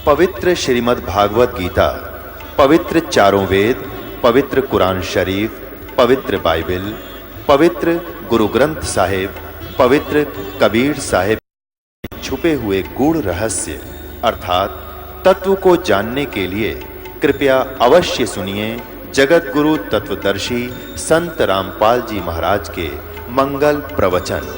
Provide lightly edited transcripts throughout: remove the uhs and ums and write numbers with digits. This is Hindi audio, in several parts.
पवित्र श्रीमद् भागवत गीता, पवित्र चारों वेद, पवित्र कुरान शरीफ, पवित्र बाइबल, पवित्र गुरु ग्रंथ साहिब, पवित्र कबीर साहिब छुपे हुए गूढ़ रहस्य अर्थात तत्व को जानने के लिए कृपया अवश्य सुनिए जगत गुरु तत्वदर्शी संत रामपाल जी महाराज के मंगल प्रवचन।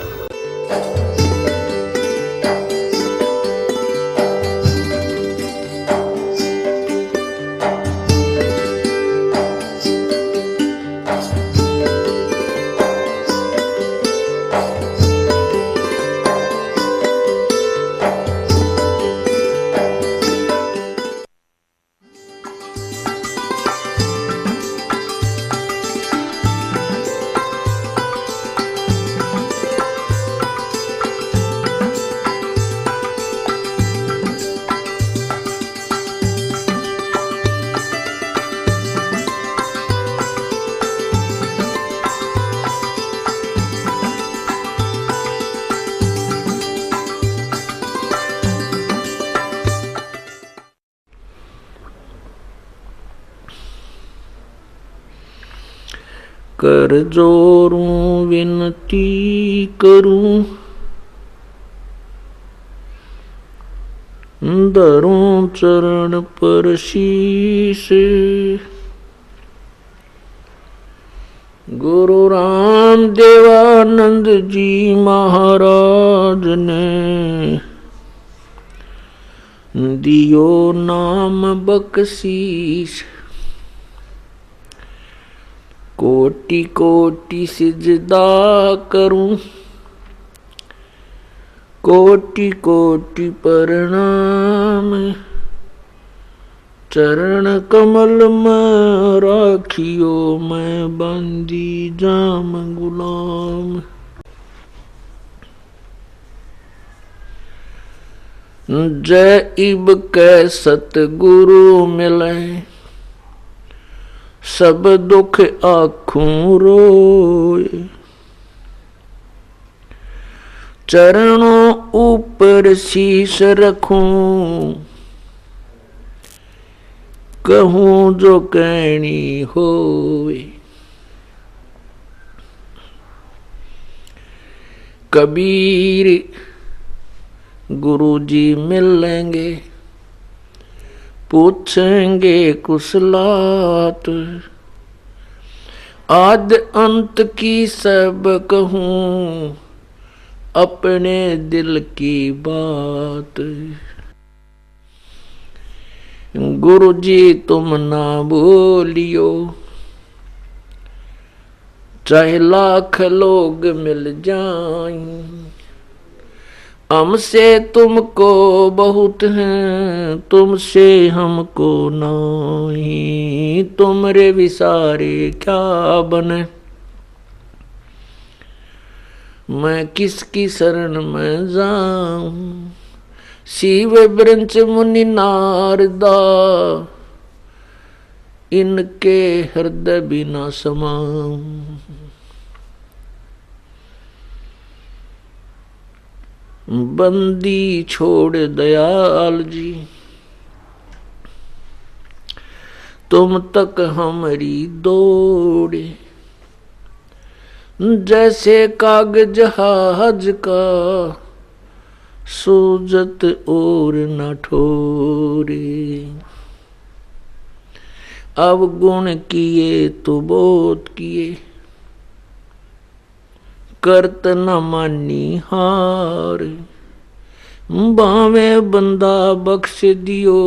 कर जोरूं विनती करूं, धरूं चरण पर शीश। गुरु राम देवानंद जी महाराज ने दियो नाम बख्शीश। कोटि कोटि सिजदा करूं, कोटि कोटि प्रणाम। चरण कमल में राखियो, मैं बंदी जाम गुलाम। जय इब कै सतगुरु मिले, सब दुख आखूं रोए। चरणों ऊपर शीश रखूं, कहूं जो कहनी होए। कबीर गुरु जी मिलेंगे, पूछेंगे कुशलात। आद अंत की सब कहूं, अपने दिल की बात। गुरु जी तुम ना भूलियो, चाहे लाख लोग मिल जाएं। हमसे तुमको बहुत हैं, तुमसे हमको नहीं। तुमरे विसारे क्या बने, मैं किसकी शरण में जाऊं। शिव ब्रंच मुनि नारदा, इनके हृदय बिना समाऊं। बंदी छोड़ दयाल जी, तुम तक हमारी दौड़े। जैसे कागज जहाज का, सूजत और न ठोरे। अब गुण किए तो बहुत किए, करत न मानी हार। बावे बंदा बख्श दियो,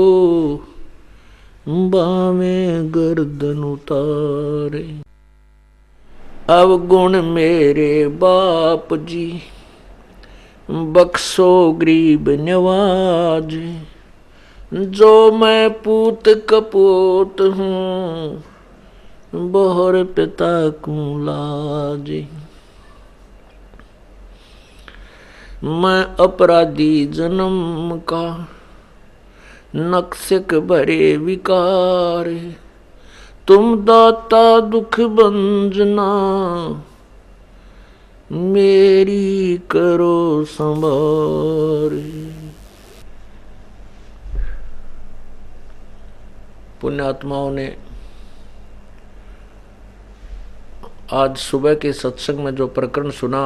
बावे गर्दन उतारे। अब गुण मेरे बाप जी, बख्शो गरीब नवाज। जो मैं पूत कपूत हूँ, बोहर पिता को लाज। मैं अपराधी जन्म का, नक्शक भरे विकार। तुम दाता दुख बंजना, मेरी करो संभार। पुण्यात्माओं ने आज सुबह के सत्संग में जो प्रकरण सुना,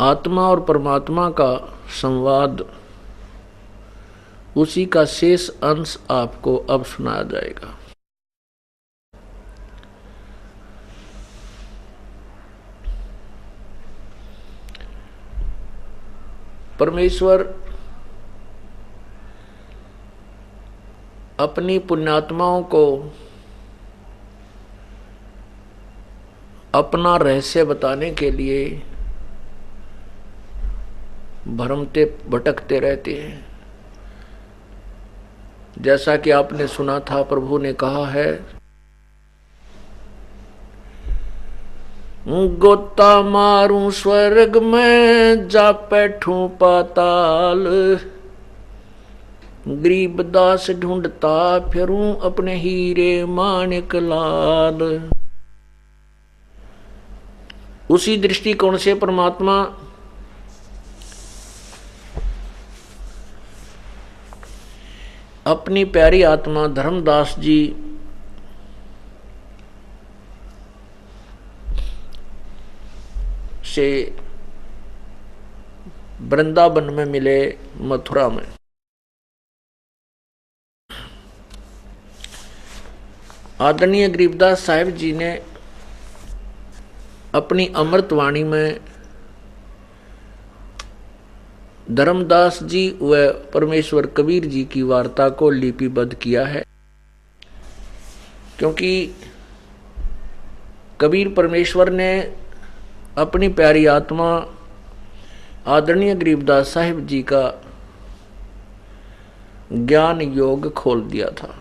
आत्मा और परमात्मा का संवाद, उसी का शेष अंश आपको अब सुनाया जाएगा। परमेश्वर अपनी पुण्यात्माओं को अपना रहस्य बताने के लिए भ्रमते भटकते रहते हैं। जैसा कि आपने सुना था, प्रभु ने कहा है, गोता मारूं स्वर्ग में जा बैठूं पाताल, गरीबदास ढूंढता फिरूं अपने हीरे माणिक लाल। उसी दृष्टिकोण से परमात्मा अपनी प्यारी आत्मा धर्मदास जी से वृंदावन में मिले, मथुरा में। आदरणीय गरीबदास साहिब जी ने अपनी अमृतवाणी में धर्मदास जी व परमेश्वर कबीर जी की वार्ता को लिपिबद्ध किया है, क्योंकि कबीर परमेश्वर ने अपनी प्यारी आत्मा आदरणीय गरीबदास साहिब जी का ज्ञान योग खोल दिया था।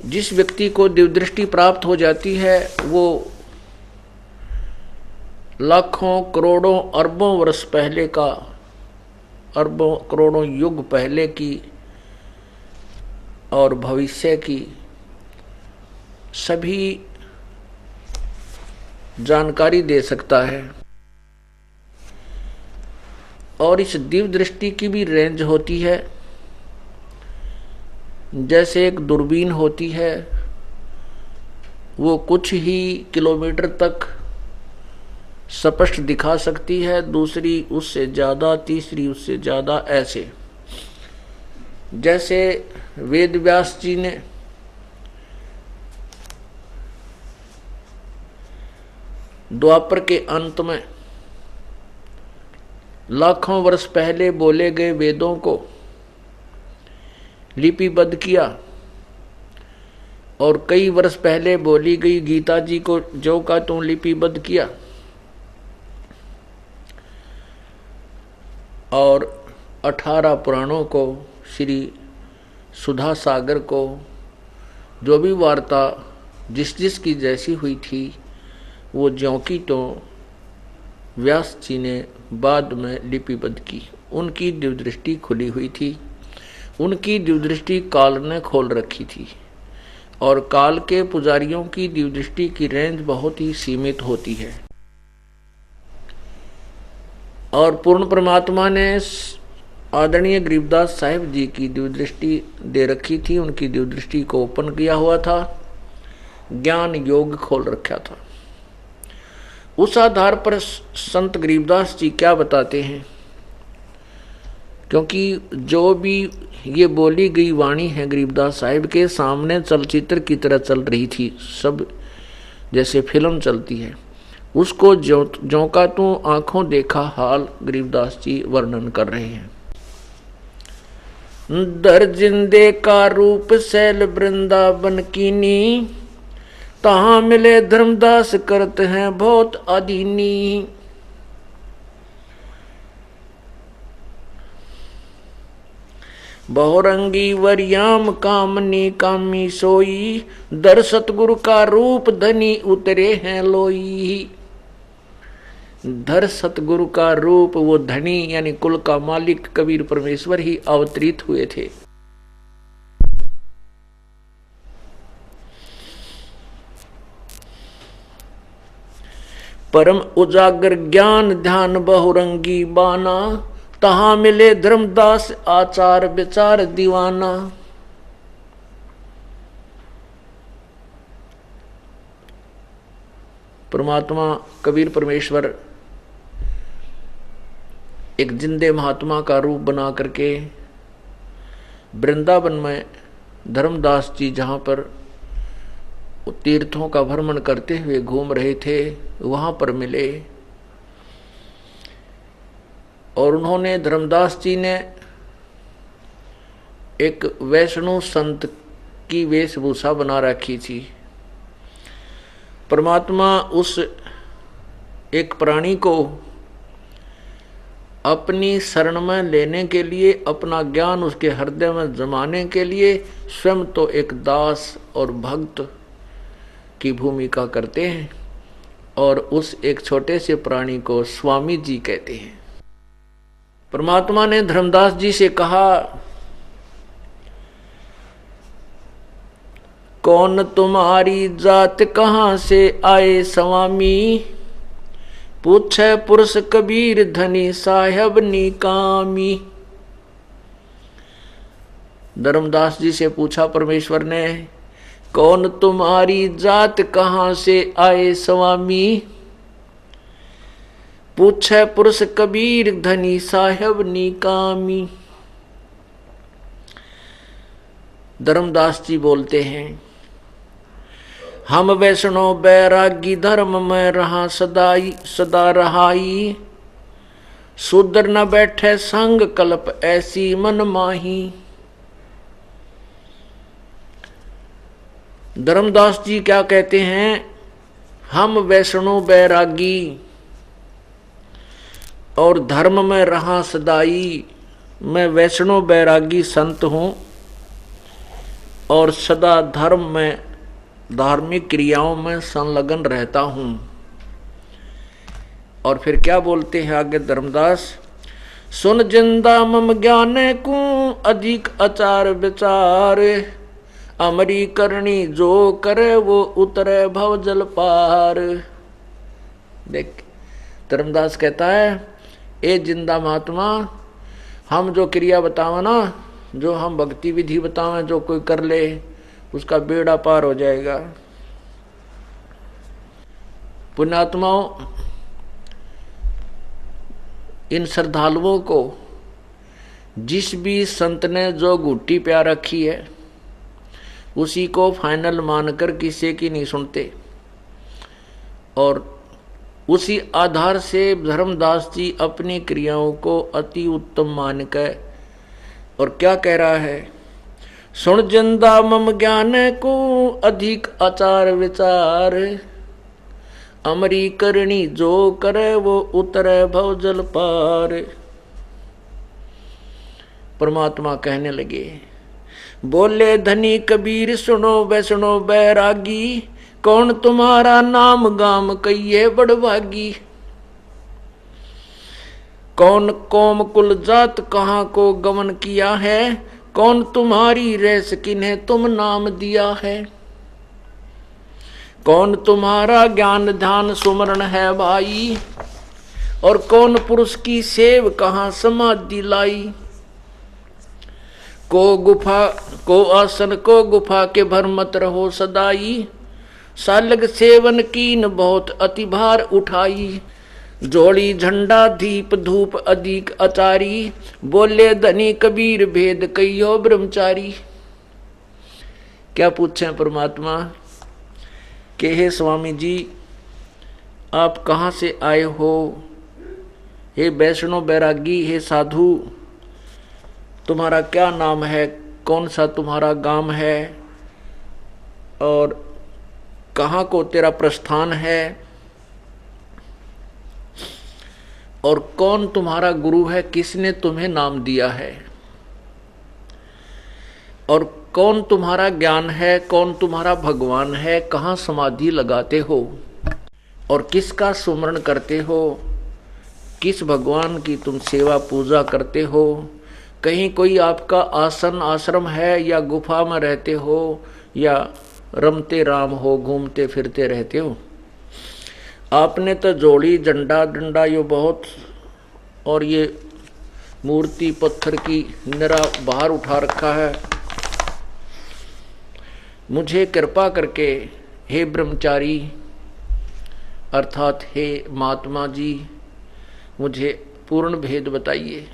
जिस व्यक्ति को दिव्यदृष्टि प्राप्त हो जाती है, वो लाखों करोड़ों अरबों वर्ष पहले का, अरबों करोड़ों युग पहले की और भविष्य की सभी जानकारी दे सकता है। और इस दिव्य दृष्टि की भी रेंज होती है, जैसे एक दूरबीन होती है, वो कुछ ही किलोमीटर तक स्पष्ट दिखा सकती है, दूसरी उससे ज़्यादा, तीसरी उससे ज़्यादा, ऐसे। जैसे वेद व्यास जी ने द्वापर के अंत में लाखों वर्ष पहले बोले गए वेदों को लिपिबद्ध किया, और कई वर्ष पहले बोली गई गीता जी को जो का त्यों लिपिबद्ध किया, और 18 पुराणों को, श्री सुधा सागर को, जो भी वार्ता जिस जिस की जैसी हुई थी, वो ज्यों की तो व्यास जी ने बाद में लिपिबद्ध की। उनकी दिव्यदृष्टि खुली हुई थी, उनकी दिव्यदृष्टि काल ने खोल रखी थी, और काल के पुजारियों की दिव्यदृष्टि की रेंज बहुत ही सीमित होती है। और पूर्ण परमात्मा ने आदरणीय गरीबदास साहिब जी की दिव्यदृष्टि दे रखी थी, उनकी दिव्यदृष्टि को ओपन किया हुआ था, ज्ञान योग खोल रखा था। उस आधार पर संत गरीबदास जी क्या बताते हैं, क्योंकि जो भी ये बोली गई वाणी है गरीबदास साहिब के सामने चलचित्र की तरह चल रही थी, सब जैसे फिल्म चलती है, उसको ज्यों का तो आंखों देखा हाल गरीबदास जी वर्णन कर रहे हैं। दर जिंदे का रूप सैल वृंदावन कीनी, तहाँ मिले धर्मदास करते हैं बहुत अधीनी। बहुरंगी वरियाम कामनी कामी सोई, दर सतगुरु का रूप धनी उतरे हैं लोई। धर सतगुरु का रूप, वो धनी यानी कुल का मालिक कबीर परमेश्वर ही अवतरित हुए थे। परम उजागर ज्ञान ध्यान बहुरंगी बाना, तहां मिले धर्मदास आचार विचार दीवाना। परमात्मा कबीर परमेश्वर एक जिंदे महात्मा का रूप बना करके वृंदावन में धर्मदास जी जहाँ पर तीर्थों का भ्रमण करते हुए घूम रहे थे वहाँ पर मिले, और उन्होंने धर्मदास जी ने एक वैष्णव संत की वेशभूषा बना रखी थी। परमात्मा उस एक प्राणी को अपनी शरण में लेने के लिए, अपना ज्ञान उसके हृदय में जमाने के लिए स्वयं तो एक दास और भक्त की भूमिका करते हैं, और उस एक छोटे से प्राणी को स्वामी जी कहते हैं। परमात्मा ने धर्मदास जी से कहा, कौन तुम्हारी जात कहाँ से आए स्वामी, पूछे पुरुष कबीर धनी साहेब निकामी। धर्मदास जी से पूछा परमेश्वर ने, कौन तुम्हारी जात कहाँ से आए स्वामी, पूछे पुरुष कबीर धनी साहेब निकामी। धर्मदास जी बोलते हैं, हम वैष्णव बैरागी धर्म में रहा सदा रहाई, सुधर न बैठे संग कल्प ऐसी मन माही। धर्मदास जी क्या कहते हैं, हम वैष्णव बैरागी और धर्म में रहा सदाई। मैं वैष्णव बैरागी संत हूँ और सदा धर्म में धार्मिक क्रियाओं में संलग्न रहता हूँ। और फिर क्या बोलते हैं आगे धर्मदास, सुन जिंदा मम ज्ञान को अधिक आचार विचार, अमरी करनी जो करे वो उतरे भव जल पार। देख धर्मदास कहता है, ए जिंदा महात्मा, हम जो क्रिया बतावे ना, जो हम भक्ति विधि बतावे, जो कोई कर ले उसका बेड़ा पार हो जाएगा। पुण्यात्माओं, इन श्रद्धालुओं को जिस भी संत ने जो घुट्टी प्यार रखी है उसी को फाइनल मानकर किसी की नहीं सुनते, और उसी आधार से धर्मदास जी अपनी क्रियाओं को अति उत्तम मानकर और क्या कह रहा है, सुन जिंदा मम ज्ञान को अधिक आचार विचार, अमरी करनी जो करे वो उतरे भव जल पार। परमात्मा कहने लगे, बोले धनी कबीर सुनो वैष्णो बैरागी, कौन तुम्हारा नाम गाम कहिए बड़भागी। कौन कौम कुल जात कहाँ को गमन किया है, कौन तुम्हारी रेस किन्हें तुम नाम दिया है। कौन तुम्हारा ज्ञान ध्यान सुमरण है भाई, और कौन पुरुष की सेव कहाँ समाधि लाई। को गुफा को आसन को गुफा के भर मत रहो सदाई, सालग सेवन कीन बहुत अति भार उठाई। जोड़ी झंडा दीप धूप अधिक अचारी, बोले धनी कबीर भेद कहियो ब्रह्मचारी। क्या पूछे परमात्मा के हे स्वामी जी, आप कहाँ से आए हो। हे वैष्णव बैरागी, हे साधु, तुम्हारा क्या नाम है, कौन सा तुम्हारा गांव है, और कहाँ को तेरा प्रस्थान है, और कौन तुम्हारा गुरु है, किसने तुम्हें नाम दिया है, और कौन तुम्हारा ज्ञान है, कौन तुम्हारा भगवान है, कहाँ समाधि लगाते हो और किसका सुमरण करते हो, किस भगवान की तुम सेवा पूजा करते हो। कहीं कोई आपका आसन आश्रम है, या गुफा में रहते हो, या रमते राम हो, घूमते फिरते रहते हो। आपने तो जोड़ी झंडा डंडा यो बहुत, और ये मूर्ति पत्थर की निरा बाहर उठा रखा है। मुझे कृपा करके हे ब्रह्मचारी अर्थात हे महात्मा जी, मुझे पूर्ण भेद बताइए।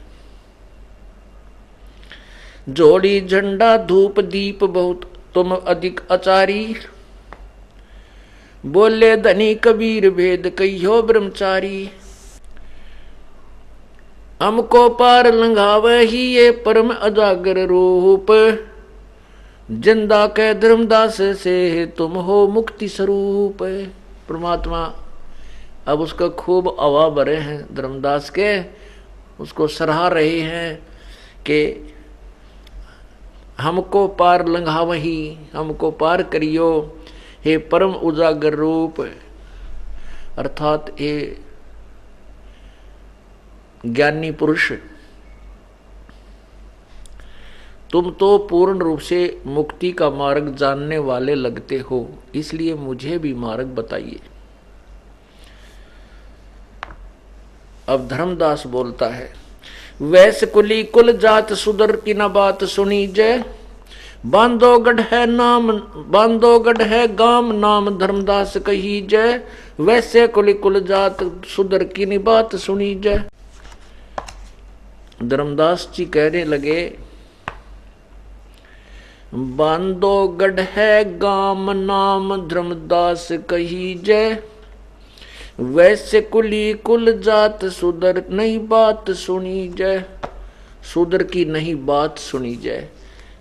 जोड़ी झंडा धूप दीप बहुत तुम अधिक आचारी, बोले धनी कबीर भेद कहियो ब्रह्मचारी। हमको पार लंघावे ही ये परम अजागर रूप, जिंदा के धर्मदास से तुम हो मुक्ति स्वरूप। परमात्मा अब उसका खूब हवा भरे हैं धर्मदास के, उसको सराह रहे हैं कि हमको पार लंघावही, हमको पार करियो हे परम उजागर रूप, अर्थात हे ज्ञानी पुरुष, तुम तो पूर्ण रूप से मुक्ति का मार्ग जानने वाले लगते हो, इसलिए मुझे भी मार्ग बताइए। अब धर्मदास बोलता है, वैश्य कुली कुल जात सुदर की न बात सुनी जय, बांधोगढ़ है नाम बांधोगढ़ है गाम नाम धर्मदास कही जय, वैश्य कुली कुल जात सुदर की न बात सुनी जय। धर्मदास जी कहने लगे, बांधोगढ़ है गाम नाम धर्मदास कही जय, वैसे कुली कुल जात सुदर नहीं बात सुनी जय, सुदर की नहीं बात सुनी जय।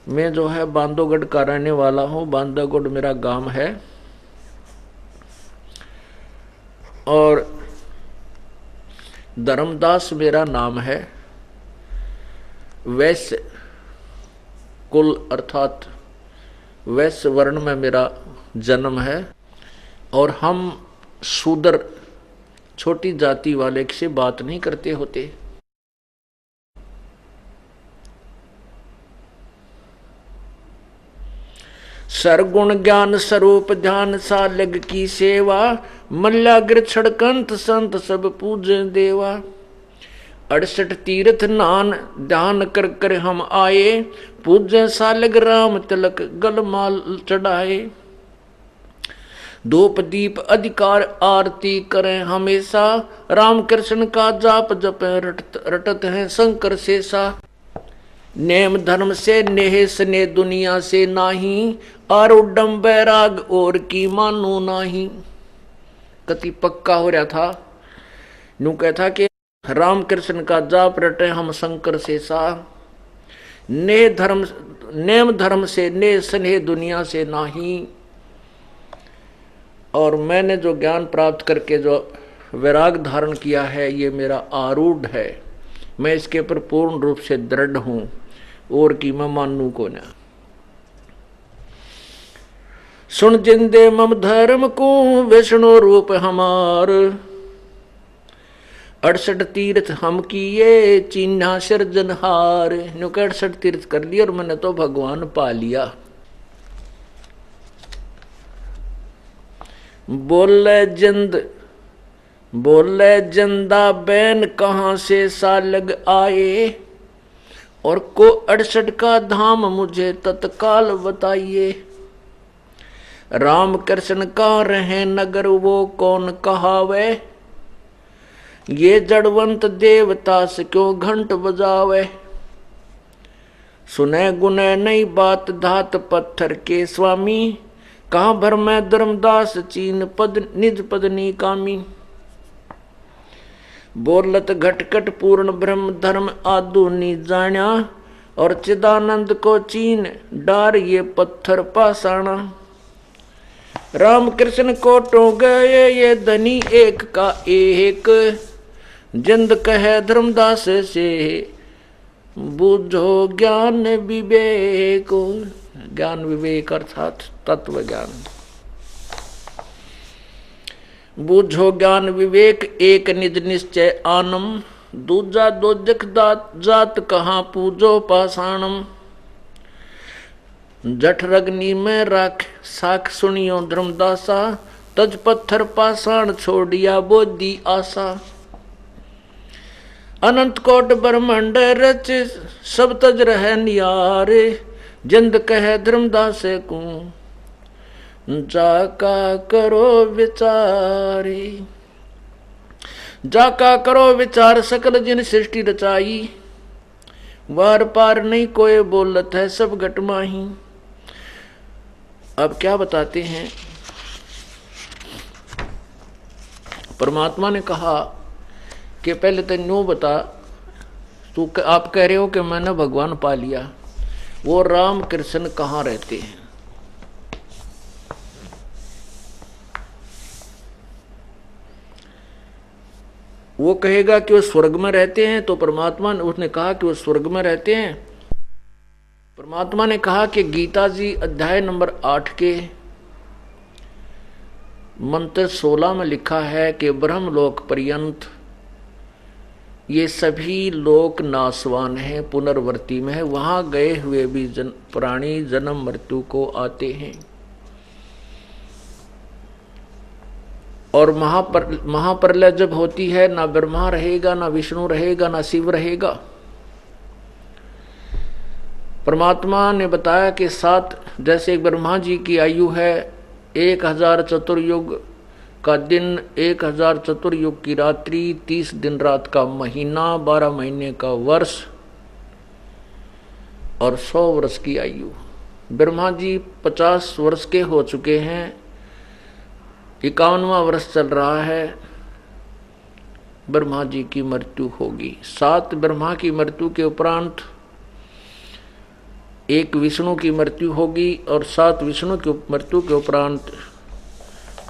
मैं जो है बांधोगढ़ का रहने वाला हूँ, बांधोगढ़ मेरा गांव है, और धर्मदास मेरा नाम है। वैश्य कुल अर्थात वैश्य वर्ण में मेरा जन्म है, और हम शूद्र छोटी जाति वाले से बात नहीं करते होते। सरगुण ज्ञान स्वरूप ध्यान सालग की सेवा, मल्लाग्र छड़कंत संत सब पूजे देवा। 68 तीर्थ नान ध्यान कर कर हम आए, पूजे सालग राम तिलक गलमाल चढ़ाए। धूप दीप अधिकार आरती करें हमेशा, राम कृष्ण का जाप जपे रटत हैं शंकर शेषा। नेम धर्म से नेह स्ने दुनिया से नाही, आरुडम बैराग और की मानो नाही। कति पक्का हो रहा था, यूं कहता कि राम कृष्ण का जाप रटे हम शंकर शेषा। नेम धर्म से ने स्नेह दुनिया से नाही। और मैंने जो ज्ञान प्राप्त करके जो वैराग धारण किया है, ये मेरा आरूढ़ है, मैं इसके ऊपर पूर्ण रूप से दृढ़ हूं, और की मैं मानू को ना। सुन जिंदे मम धर्म को विष्णु रूप हमार, 68 तीर्थ हम किए चिन्हा सृजनहार। 68 तीर्थ कर लिया और मैंने तो भगवान पा लिया। बोले जिंदा बैन कहाँ से सालग आए, और को 68 का धाम मुझे तत्काल बताइए। राम कृष्ण का रहे नगर वो कौन कहावे, ये जड़वंत देवता से क्यों घंट बजावे। सुने गुने नई बात धात पत्थर के स्वामी, कहाँ भर में धर्मदास चीन पद निज पदनी कामी। बोलत घटकट पूर्ण ब्रह्म धर्म आदुनी जाण्या, और चिदानंद को चीन डार ये पत्थर पाषाणा। राम कृष्ण को टो गए ये धनी एक का एक, जिंद कहे धर्मदास से बुझो ज्ञान विवेक। ज्ञान विवेक अर्थात तत्व ज्ञान। बुझो ज्ञान विवेक एक निज निश्चय आनम, दूजा दोजख जात कहाँ पूजो पाषाणम। जठ रग्नि में राख साख सुनियो धर्मदासा, तज पत्थर पाषाण छोड़िया बोधी आशा। अनंत कोट ब्रह्मांड रच सब तज रह नियारे। जिंद कह धर्मदास को जाका करो विचारी। जाका करो विचार सकल जिन सृष्टि रचाई। वार पार नहीं कोई बोलत है सब घट माही। अब क्या बताते हैं, परमात्मा ने कहा कि पहले तो न्यू बता, तू आप कह रहे हो कि मैंने भगवान पा लिया, वो राम कृष्ण कहाँ रहते हैं? वो कहेगा कि वो स्वर्ग में रहते हैं, तो परमात्मा ने उसने कहा कि वो स्वर्ग में रहते हैं। परमात्मा ने कहा कि गीता जी अध्याय नंबर 8 के मंत्र 16 में लिखा है कि ब्रह्मलोक पर्यंत ये सभी लोक नाशवान हैं, पुनर्वर्ती में है, वहां गए हुए भी प्राणी जन्म मृत्यु को आते हैं। और महाप्रलय जब होती है, ना ब्रह्मा रहेगा, ना विष्णु रहेगा, ना शिव रहेगा। परमात्मा ने बताया कि 7 जैसे ब्रह्मा जी की आयु है 1000 चतुर्युग का दिन, 1000 चतुर्युग की रात्रि, 30 दिन रात का महीना, 12 महीने का वर्ष और 100 वर्ष की आयु। ब्रह्मा जी 50 वर्ष के हो चुके हैं, 51वां वर्ष चल रहा है, ब्रह्मा जी की मृत्यु होगी। 7 ब्रह्मा की मृत्यु के उपरांत 1 विष्णु की मृत्यु होगी और 7 विष्णु की मृत्यु के उपरांत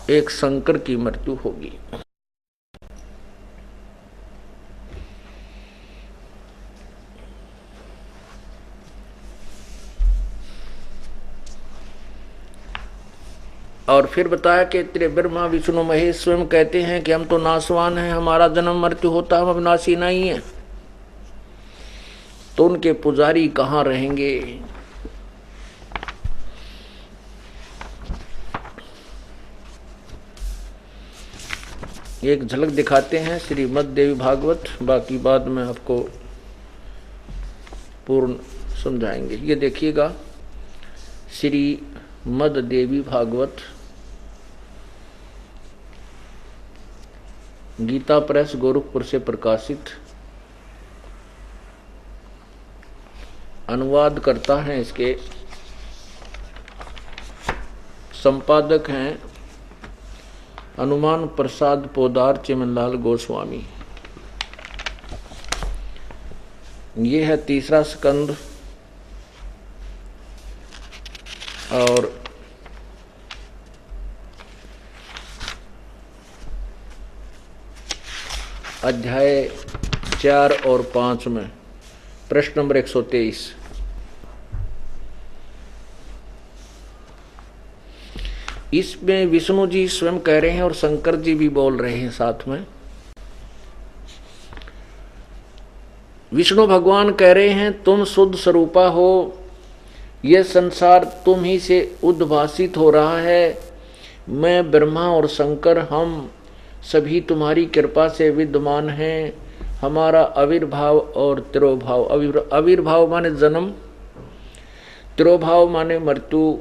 1 शंकर की मृत्यु होगी। और फिर बताया कि तेरे ब्रह्मा विष्णु महेश स्वयं कहते हैं कि हम तो नाशवान हैं, हमारा जन्म मृत्यु होता, हम अविनाशी नहीं है। तो उनके पुजारी कहाँ रहेंगे? एक झलक दिखाते हैं श्रीमद् देवी भागवत, बाकी बाद में आपको पूर्ण समझाएंगे। ये देखिएगा श्रीमद् देवी भागवत, गीता प्रेस गोरखपुर से प्रकाशित। अनुवाद करता है, इसके संपादक हैं हनुमान प्रसाद पोदार चिमनलाल गोस्वामी। ये है 3रा स्कंद और अध्याय 4 और 5 में प्रश्न नंबर 123। इसमें विष्णु जी स्वयं कह रहे हैं और शंकर जी भी बोल रहे हैं साथ में। विष्णु भगवान कह रहे हैं तुम शुद्ध स्वरूपा हो, यह संसार तुम ही से उद्भासित हो रहा है। मैं ब्रह्मा और शंकर हम सभी तुम्हारी कृपा से विद्यमान हैं। हमारा आविर्भाव और तिरोभाव, आविर्भाव माने जन्म, तिरोभाव माने मृत्यु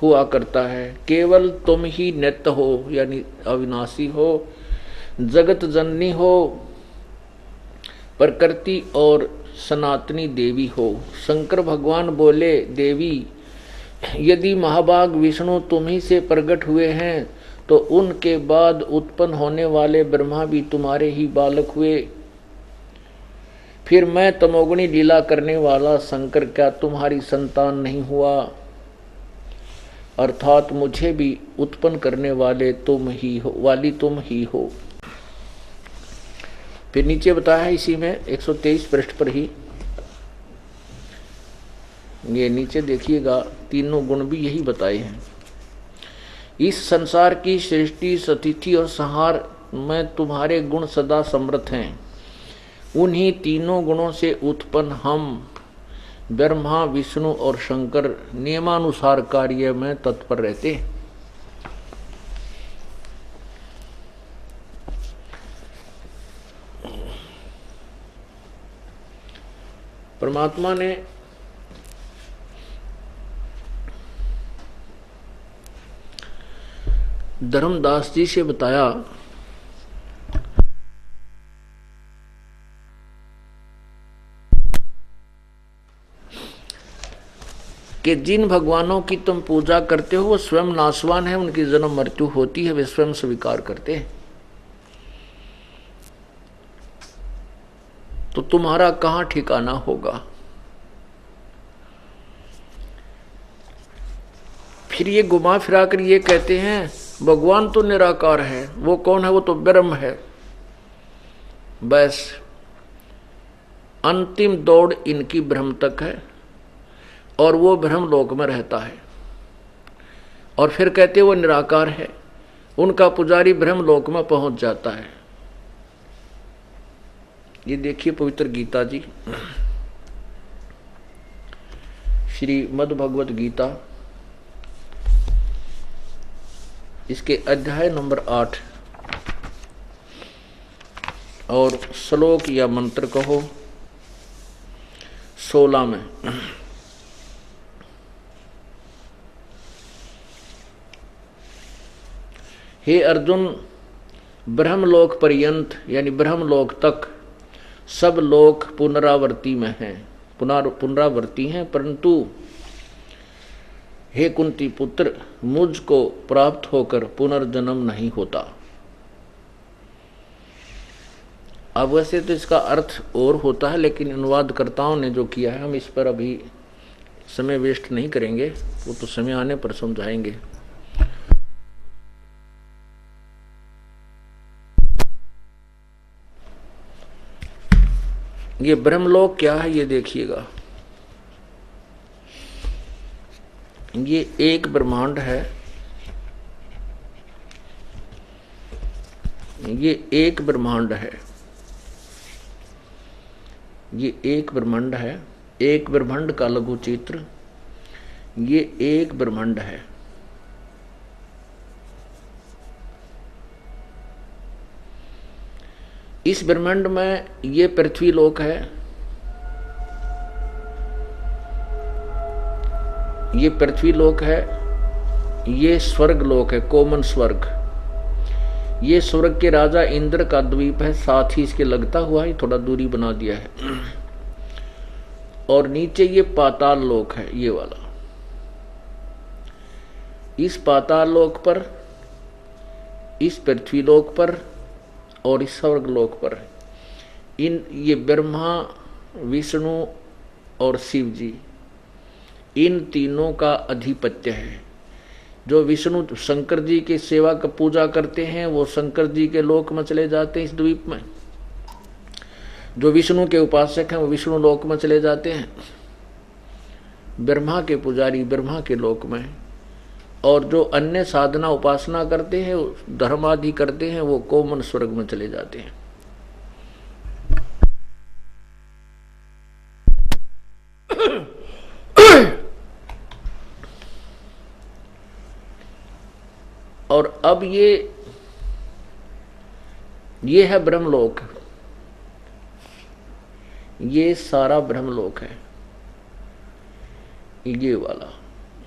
हुआ करता है। केवल तुम ही नित्य हो, यानी अविनाशी हो, जगत जननी हो, प्रकृति और सनातनी देवी हो। शंकर भगवान बोले, देवी यदि महाभाग विष्णु तुम ही से प्रकट हुए हैं तो उनके बाद उत्पन्न होने वाले ब्रह्मा भी तुम्हारे ही बालक हुए। फिर मैं तमोगुणी लीला करने वाला शंकर क्या तुम्हारी संतान नहीं हुआ? अर्थात मुझे भी उत्पन्न करने वाले तुम ही हो, वाली तुम ही हो। फिर नीचे बताया है इसी में 123 पृष्ठ पर ही, ये नीचे देखिएगा, तीनों गुण भी यही बताए हैं। इस संसार की सृष्टि, स्थिति और संहार में तुम्हारे गुण सदा समृद्ध हैं। उन्हीं तीनों गुणों से उत्पन्न हम ब्रह्मा, विष्णु और शंकर नियमानुसार कार्य में तत्पर रहते हैं। परमात्मा ने धर्मदास जी से बताया कि जिन भगवानों की तुम पूजा करते हो वो स्वयं नाशवान है, उनकी जन्म मृत्यु होती है, वे स्वयं स्वीकार करते हैं। तो तुम्हारा कहां ठिकाना होगा। फिर ये घुमा फिरा कर ये कहते हैं भगवान तो निराकार है, वो कौन है, वो तो ब्रह्म है। बस अंतिम दौड़ इनकी ब्रह्म तक है और वो ब्रह्म लोक में रहता है। और फिर कहते वो निराकार है, उनका पुजारी ब्रह्म लोक में पहुंच जाता है। ये देखिए पवित्र गीता जी, श्री मद् भगवत गीता, इसके अध्याय नंबर 8 और श्लोक या मंत्र कहो 16 में। हे अर्जुन, ब्रह्मलोक पर्यंत यानी ब्रह्मलोक तक सब लोक पुनरावर्ती में हैं, पुनरावर्ती हैं, परंतु हे कुंती पुत्र, मुझको प्राप्त होकर पुनर्जन्म नहीं होता। अब वैसे तो इसका अर्थ और होता है, लेकिन अनुवादकर्ताओं ने जो किया है हम इस पर अभी समय वेस्ट नहीं करेंगे, वो तो समय आने पर समझाएंगे। ये ब्रह्मलोक क्या है ये देखिएगा। ये एक ब्रह्मांड है, ये एक ब्रह्मांड है, ये एक ब्रह्मांड है, एक ब्रह्मांड का लघु चित्र, ये एक ब्रह्मांड है। इस ब्रह्मांड में ये पृथ्वी लोक है, ये पृथ्वी लोक है, ये स्वर्ग लोक है, कोमन स्वर्ग। ये स्वर्ग के राजा इंद्र का द्वीप है, साथ ही इसके लगता हुआ ही थोड़ा दूरी बना दिया है। और नीचे ये पाताल लोक है, ये वाला। इस पाताल लोक पर, इस पृथ्वी लोक पर और इस स्वर्ग लोक पर ये ब्रह्मा, विष्णु और शिव जी, इन तीनों का अधिपत्य है। जो विष्णु शंकर जी की सेवा का पूजा करते हैं वो शंकर जी के लोक में चले जाते हैं, इस द्वीप में। जो विष्णु के उपासक हैं वो विष्णु लोक में चले जाते हैं। ब्रह्मा के पुजारी ब्रह्मा के लोक में, और जो अन्य साधना उपासना करते हैं, धर्म आदि करते हैं, वो कोमन स्वर्ग में चले जाते हैं। और अब ये है ब्रह्मलोक, ये सारा ब्रह्मलोक है, ये वाला,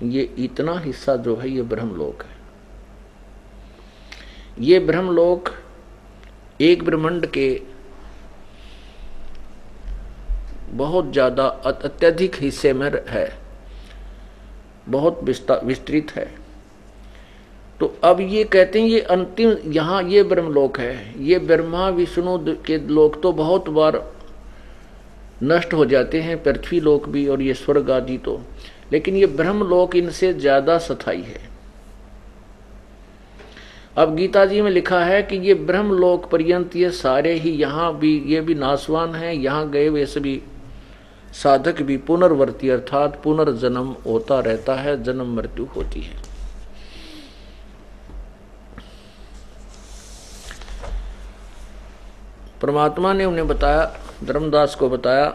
ये इतना हिस्सा जो है ये ब्रह्मलोक है। ये ब्रह्मलोक एक ब्रह्मांड के बहुत ज्यादा अत्यधिक हिस्से में है, बहुत विस्तृत है। तो अब ये कहते हैं ये अंतिम, यहाँ ये ब्रह्मलोक है। ये ब्रह्मा विष्णु के लोक तो बहुत बार नष्ट हो जाते हैं, पृथ्वी लोक भी और ये स्वर्ग आदि तो, लेकिन ये ब्रह्मलोक इनसे ज्यादा स्थायी है। अब गीता जी में लिखा है कि ये ब्रह्मलोक पर्यंत ये सारे ही यहाँ भी, ये भी नाशवान हैं, यहाँ गए वे सभी साधक भी पुनर्वर्ती अर्थात पुनर्जन्म होता रहता है, जन्म मृत्यु होती है। परमात्मा ने उन्हें बताया, धर्मदास को बताया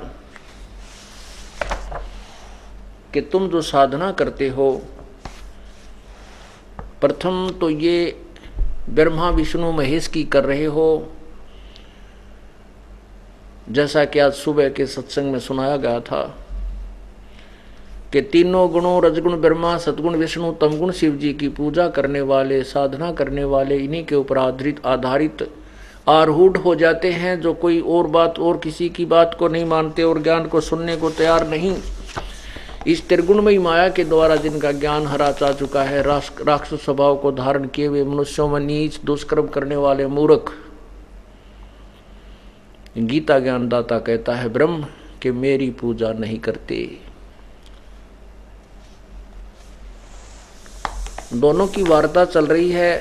कि तुम जो साधना करते हो, प्रथम तो ये ब्रह्मा विष्णु महेश की कर रहे हो, जैसा कि आज सुबह के सत्संग में सुनाया गया था कि तीनों गुणों रजगुण ब्रह्मा, सतगुण विष्णु, तमगुण शिव जी की पूजा करने वाले, साधना करने वाले इन्हीं के ऊपर आधारित आरूढ़ हो जाते हैं, जो कोई और बात और किसी की बात को नहीं मानते और ज्ञान को सुनने को तैयार नहीं। इस त्रिगुणमयी माया के द्वारा जिनका ज्ञान हरा जा चुका है, राक्षस स्वभाव को धारण किए हुए मनुष्यों में नीच दुष्कर्म करने वाले मूर्ख, गीता ज्ञानदाता कहता है ब्रह्म कि मेरी पूजा नहीं करते। दोनों की वार्ता चल रही है।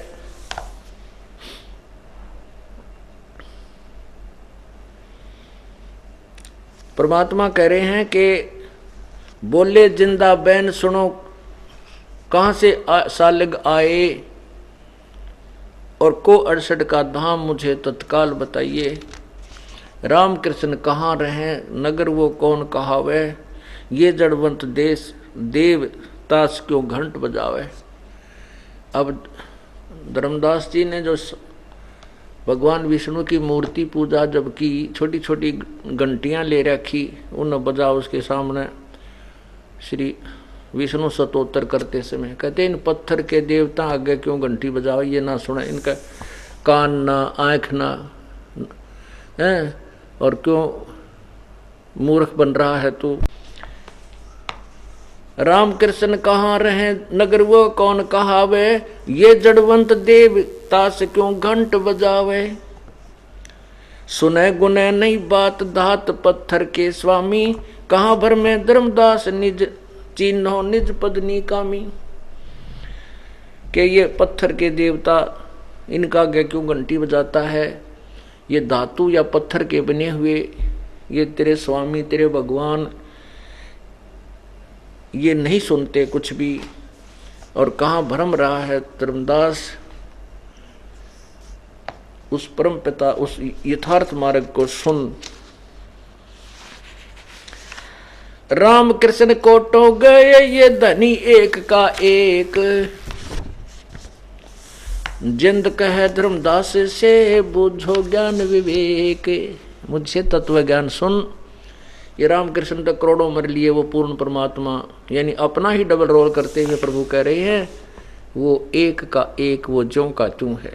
परमात्मा कह रहे हैं कि बोले जिंदा बैन सुनो, कहां से सालिग आए और को 68 का धाम मुझे तत्काल बताइए। राम कृष्ण कहाँ रहे, नगर वो कौन कहावे, ये जड़वंत देश देव ताश क्यों घंट बजावे। अब धर्मदास जी ने जो भगवान विष्णु की मूर्ति पूजा जब की, छोटी छोटी घंटियां ले रखी, उन बजा उसके सामने श्री विष्णु स्तोत्र करते समय कहते इन पत्थर के देवता आगे क्यों घंटी बजाओ, ये ना सुने, इनका कान ना आँख ना है, और क्यों मूर्ख बन रहा है तू। राम कृष्ण कहाँ रहे, नगर वो कौन कहावे, ये जड़वंत देव ताश क्यों घंट बजावे। सुने गुने नहीं बात धात पत्थर के स्वामी, कहाँ भर में धर्मदास निज चिन्हो निज पदनी कामी। कि ये पत्थर के देवता इनका आगे क्यों घंटी बजाता है, ये धातु या पत्थर के बने हुए ये तेरे स्वामी तेरे भगवान ये नहीं सुनते कुछ भी, और कहाँ भ्रम रहा है धर्मदास। उस परम पिता उस यथार्थ मार्ग को सुन। राम कृष्ण कोटो गए ये धनी एक का एक, जिंद कहे धर्मदास से बुझो ज्ञान विवेक। मुझसे तत्व ज्ञान सुन। ये रामकृष्ण तो करोड़ों मर लिए, वो पूर्ण परमात्मा यानी अपना ही डबल रोल करते हुए प्रभु कह रहे हैं वो एक का एक, वो ज्यों का त्यों है।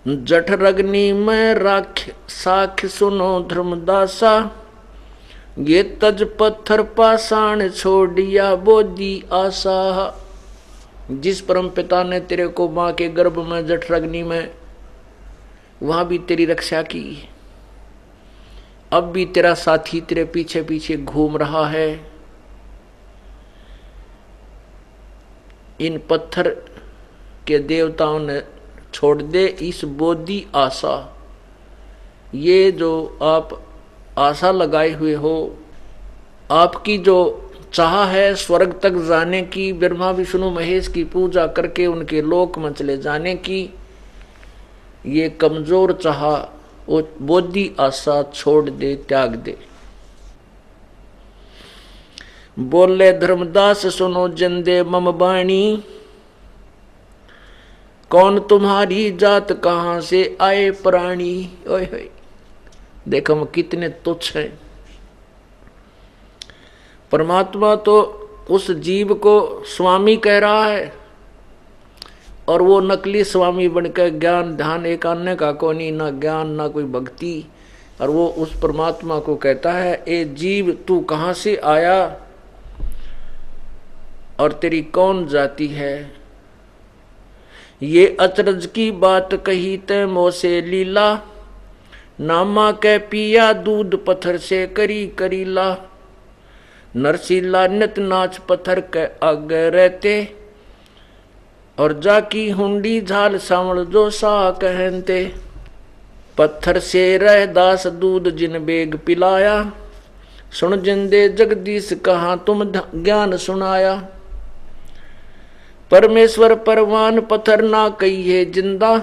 जठरग्नि में राख साख सुनो धर्मदासा, ये तज पत्थर पाषाण छोड़िया बोधी आशा। जिस परम पिता ने तेरे को मां के गर्भ में जठरग्नि में वहां भी तेरी रक्षा की, अब भी तेरा साथी तेरे पीछे पीछे घूम रहा है। इन पत्थर के देवताओं ने छोड़ दे इस बोधी आशा। ये जो आप आशा लगाए हुए हो, आपकी जो चाह है स्वर्ग तक जाने की, ब्रह्मा विष्णु महेश की पूजा करके उनके लोक में चले जाने की, ये कमजोर चाह वो बोधी आशा छोड़ दे, त्याग दे। बोले धर्मदास सुनो जिंदे मम बाणी, कौन तुम्हारी जात कहां से आए प्राणी। ओए होए, देखो हम कितने तुच्छ हैं। परमात्मा तो उस जीव को स्वामी कह रहा है और वो नकली स्वामी बनकर ज्ञान ध्यान एक अन्य का कोनी, ना ज्ञान ना कोई भक्ति, और वो उस परमात्मा को कहता है ए जीव तू कहां से आया और तेरी कौन जाति है। ये अचरज की बात कही ते मोसे लीला, नामा के पिया दूध पत्थर से करी करीला। नरसीला नित नाच पत्थर के आगे रहते, और जाकी हुंडी झाल सावल जो सा कहते। पत्थर से रह दास दूध जिन बेग पिलाया, सुन जिंदे जगदीश कहाँ तुम ज्ञान सुनाया। परमेश्वर परवान पत्थर ना कहिए जिंदा,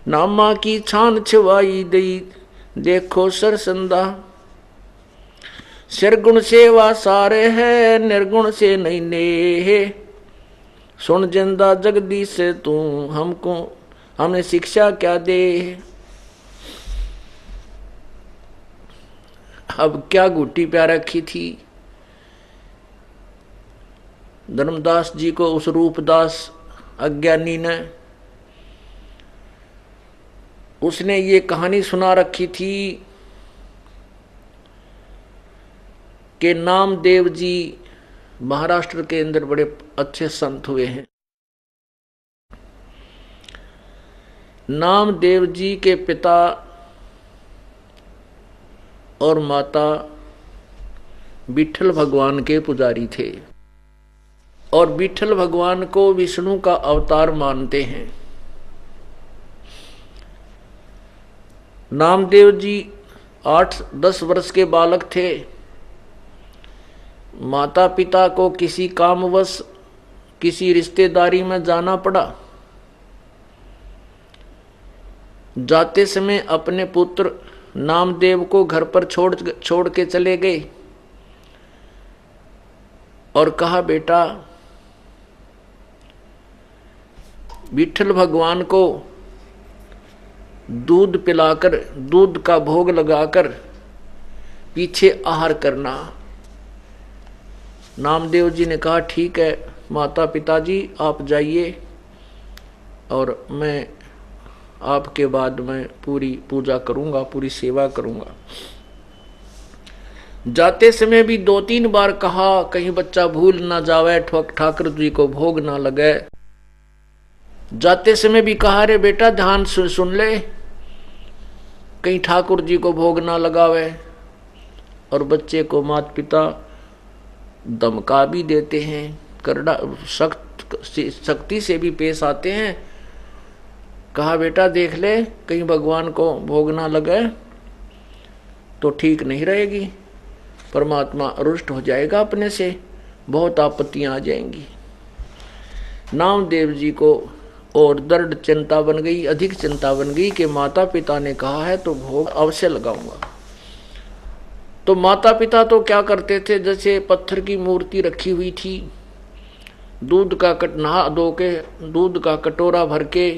नामा की छान छिवाई दई देखो सरसंदा। निर्गुण सेवा सारे है निर्गुण से नहीं नेहे, सुन जिंदा जगदीश तू हमको हमें शिक्षा क्या दे। अब क्या गुट्टी प्या रखी थी धर्मदास जी को उस रूपदास अज्ञानी ने। उसने ये कहानी सुना रखी थी कि नामदेव जी महाराष्ट्र के अंदर बड़े अच्छे संत हुए हैं। नामदेव जी के पिता और माता विठल भगवान के पुजारी थे और विठल भगवान को विष्णु का अवतार मानते हैं। नामदेव जी 8-10 वर्ष के बालक थे। माता पिता को किसी कामवश किसी रिश्तेदारी में जाना पड़ा। जाते समय अपने पुत्र नामदेव को घर पर छोड़ के चले गए और कहा, बेटा विठल भगवान को दूध पिलाकर दूध का भोग लगाकर पीछे आहार करना। नामदेव जी ने कहा, ठीक है माता पिताजी आप जाइए और मैं आपके बाद में पूरी पूजा करूंगा, पूरी सेवा करूंगा। जाते समय भी 2-3 बार कहा, कहीं बच्चा भूल ना जावे, ठाकुर जी को भोग ना लगे। जाते समय भी कहा, रे बेटा ध्यान सुन ले, कहीं ठाकुर जी को भोग ना लगावे। और बच्चे को माता पिता धमका भी देते हैं, करड़ा सख्ती से भी पेश आते हैं। कहा, बेटा देख ले कहीं भगवान को भोग ना लगे तो ठीक नहीं रहेगी, परमात्मा रुष्ट हो जाएगा अपने से, बहुत आपत्तियां आ जाएंगी। नामदेव जी को और दृढ़ चिंता बन गई, अधिक चिंता बन गई कि माता पिता ने कहा है तो भोग अवश्य लगाऊंगा। तो माता पिता तो क्या करते थे, जैसे पत्थर की मूर्ति रखी हुई थी, दूध का नहा धो के दूध का कटोरा भर के